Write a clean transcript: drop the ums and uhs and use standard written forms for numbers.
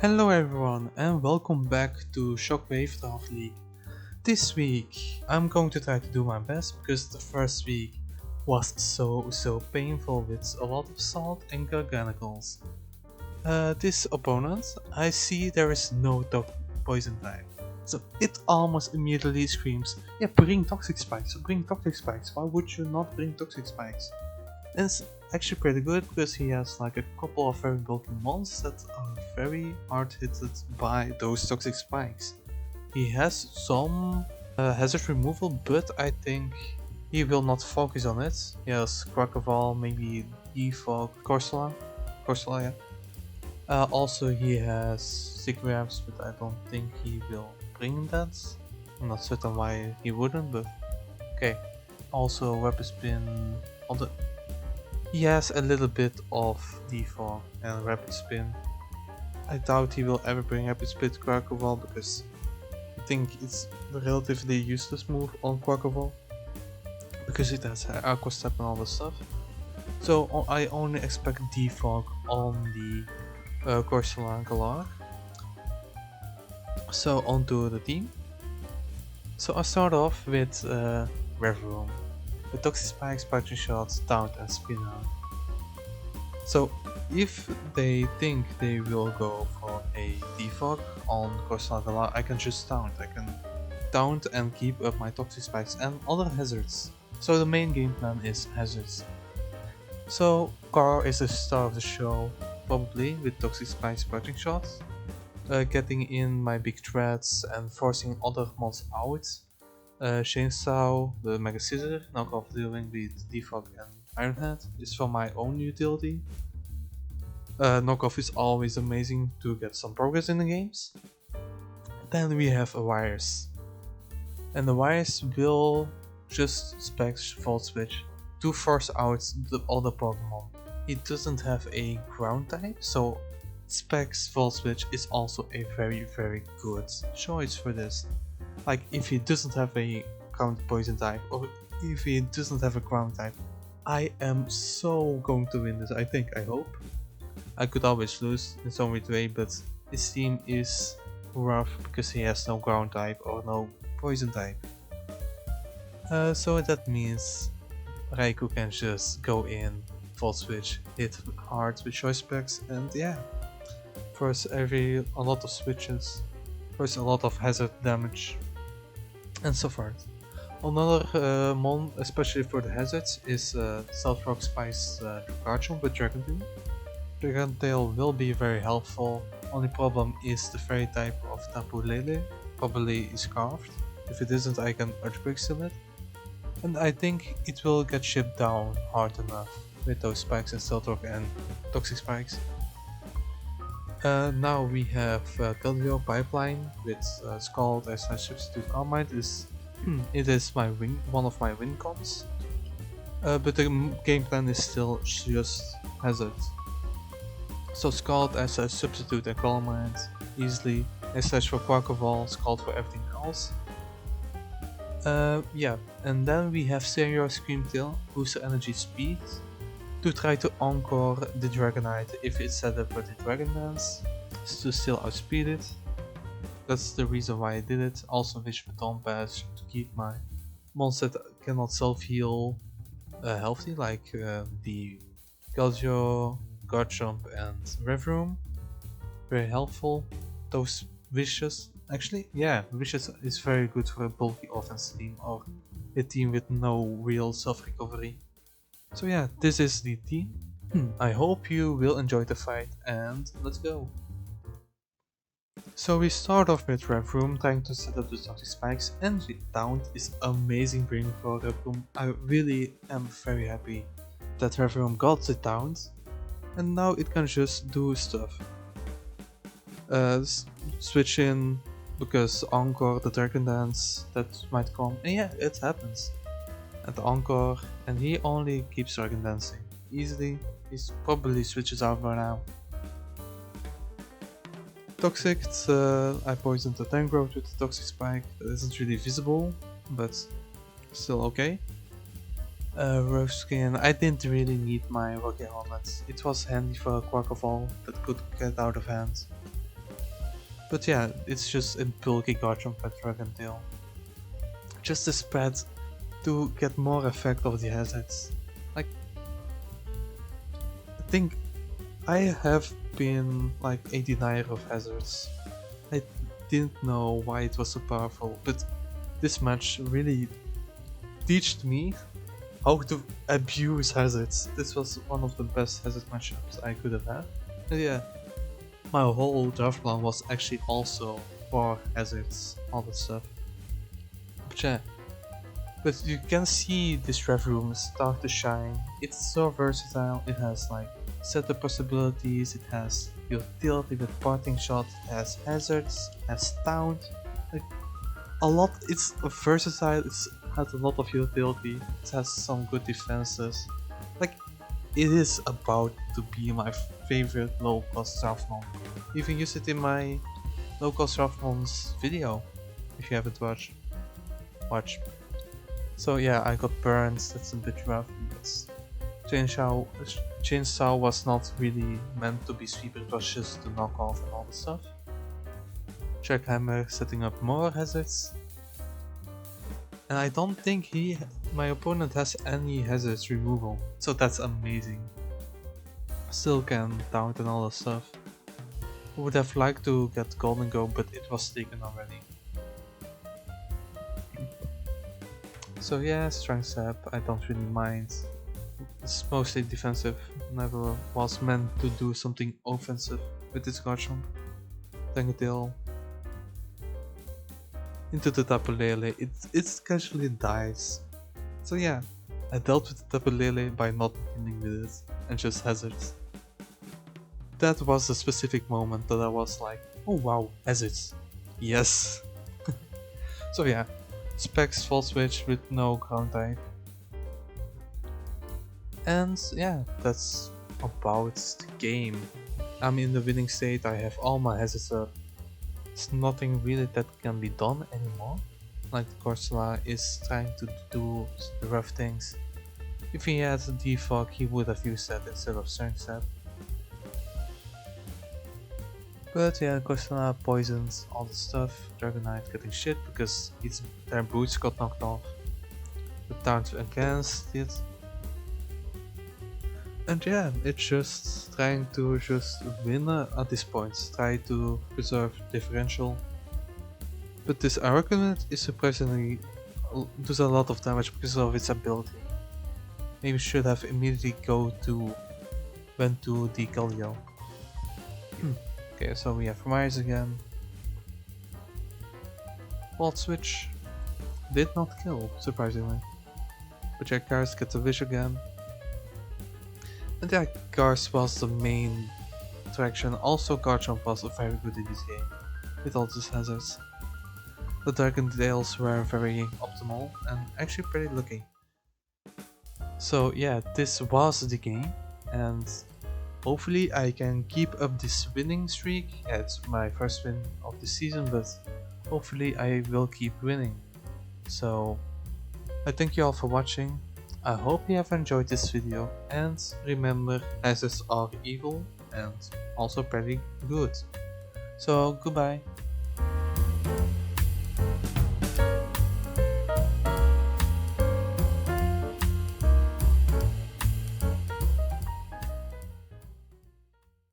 Hello everyone and welcome back to Shockwave Draft League. This week I'm going to try to do my best because the first week was so painful with a lot of salt and garganicles. This opponent, I see there is no poison type. So it almost immediately screams, yeah, bring toxic spikes, why would you not bring toxic spikes? And it's actually pretty good because he has like a couple of very bulky mons that are very hard hit by those toxic spikes. He has some hazard removal, but I think he will not focus on it. He has Quackaval, maybe Defog, Corsola, yeah. Also he has Sick Ramps, but I don't think he will bring that. I'm not certain why he wouldn't, but okay. Also Weapon Spin on the he has a little bit of D4 and Rapid Spin. I doubt he will ever bring Rapid Spin to Quackerval because I think it's a relatively useless move on Quackerval because it has Aqua Step and all this stuff. So I only expect Defog on the Corsola and Galar. So onto the team. So I start off with Rev Room. The Toxic Spikes, Parting Shots, Taunt and Spin Out. So if they think they will go for a defog on Corsola, I can just taunt. I can taunt and keep up my Toxic Spikes and other hazards. So the main game plan is hazards. So Car is the star of the show, probably with Toxic Spikes Parting Shots. Getting in my big threats and forcing other mons out. Chainsaw, the Mega Scissor, knockoff dealing with Defog and Ironhead is for my own utility. Knockoff is always amazing to get some progress in the games. Then we have a Wires. And the Wires will just spec Volt Switch to force out the other Pokemon. It doesn't have a ground type, so specs Volt Switch is also a very good choice for this. Like if he doesn't have a ground poison type or if he doesn't have a ground type, I am so going to win this, I hope. I could always lose in some weird way, but his team is rough because he has no ground type or no poison type. So that means Raikou can just go in, Volt Switch, hit hard with choice specs, and yeah, force a lot of switches, force a lot of hazard damage, and so forth. Another mon, especially for the hazards, is Stealth Rock Spice Garchomp with Dragon Tail. Dragon Tail will be very helpful. Only problem is the fairy type of Tapu Lele, probably is carved. If it isn't, I can Earthquake Seal it. And I think it will get shipped down hard enough with those spikes and Stealth Rock and Toxic Spikes. Now we have Keldeo Pipeline with Scald as a substitute Calmite. It is one of my win cons. But the game plan is still just Hazard. So Scald as a substitute and Calmite easily, SS for Quackerval, Scald for everything else. Yeah, and then we have Serial Screamtail, boost energy speed, to try to encore the Dragonite if it's set up for the Dragon Dance, to still outspeed it. That's the reason why I did it. Also Wish Baton Pass to keep my monster that cannot self-heal healthy, like the Keldeo, Garchomp and Revroom. Very helpful. Those wishes, actually, yeah, wishes is very good for a bulky offense team or a team with no real self-recovery. So yeah, this is the team. I hope you will enjoy the fight and let's go. So we start off with Revroom trying to set up the Toxic Spikes, and the Taunt is amazing bring for Revroom. I really am very happy that Revroom got the Taunt, and now it can just do stuff. Switch in because Encore, the Dragon Dance that might come, and yeah, it happens. At the Encore, and he only keeps Dragon Dancing easily. He probably switches out by now. Toxic, I poisoned the Tangrowth with the Toxic Spike. That isn't really visible, but still okay. Rough Skin, I didn't really need my Rocky Helmet. It was handy for a Quackerval that could get out of hand. But yeah, it's just a bulky Garchomp and Dragondale. Just a spread to get more effect of the hazards. Like, I think I have been like a denier of hazards. I didn't know why it was so powerful, but this match really taught me how to abuse hazards. This was one of the best hazard matchups I could have had. And yeah, my whole draft plan was actually also for hazards, all that stuff. But yeah, but you can see this rev room start to shine. It's so versatile. It has like setup possibilities, it has utility with parting shot, it has hazards, it has taunt, like a lot. It's versatile, it has a lot of utility, it has some good defenses. Like, it is about to be my favorite low cost Draftmon. Even use it in my low cost Draftmons video, if you haven't watched. Watch. So yeah, I got burned, that's a bit rough. Chainsaw was not really meant to be sweeper, it was just to knock off and all the stuff. Jackhammer setting up more hazards. And I don't think my opponent has any hazards removal, so that's amazing. Still can taunt and all that stuff. Would have liked to get Golden Go, but it was taken already. So yeah, Strength Sap, I don't really mind. It's mostly defensive, never was meant to do something offensive with this Garchomp. Tangedale into the Tapu Lele, it casually dies. So yeah, I dealt with the Tapu Lele by not dealing with it and just hazards. That was a specific moment that I was like, oh wow, hazards, yes. So yeah, Specs Full Switch with no ground type. And yeah, that's about the game. I'm in the winning state, I have all my hazards up. There's nothing really that can be done anymore. Like Corsola is trying to do the rough things. If he had a defog, he would have used that instead of Strength Sap. But yeah, Corsola poisons all the stuff. Dragonite getting shit because their boots got knocked off. The taunt against it. And yeah, it's just trying to just win at this point, try to preserve differential. But this argument is surprisingly does a lot of damage because of its ability. Maybe should have immediately went to the Galio. Okay, so we have Myers again. Volt Switch did not kill, surprisingly. But yeah, Cars gets a wish again. And yeah, Cars was the main attraction. Also, Garchomp was very good in this game, with all these hazards. The Dragondales were very optimal and actually pretty lucky. So yeah, this was the game, and hopefully I can keep up this winning streak. Yeah, it's my first win of the season, but hopefully I will keep winning. So I thank you all for watching. I hope you have enjoyed this video, and remember, hazards are evil and also pretty good. So goodbye.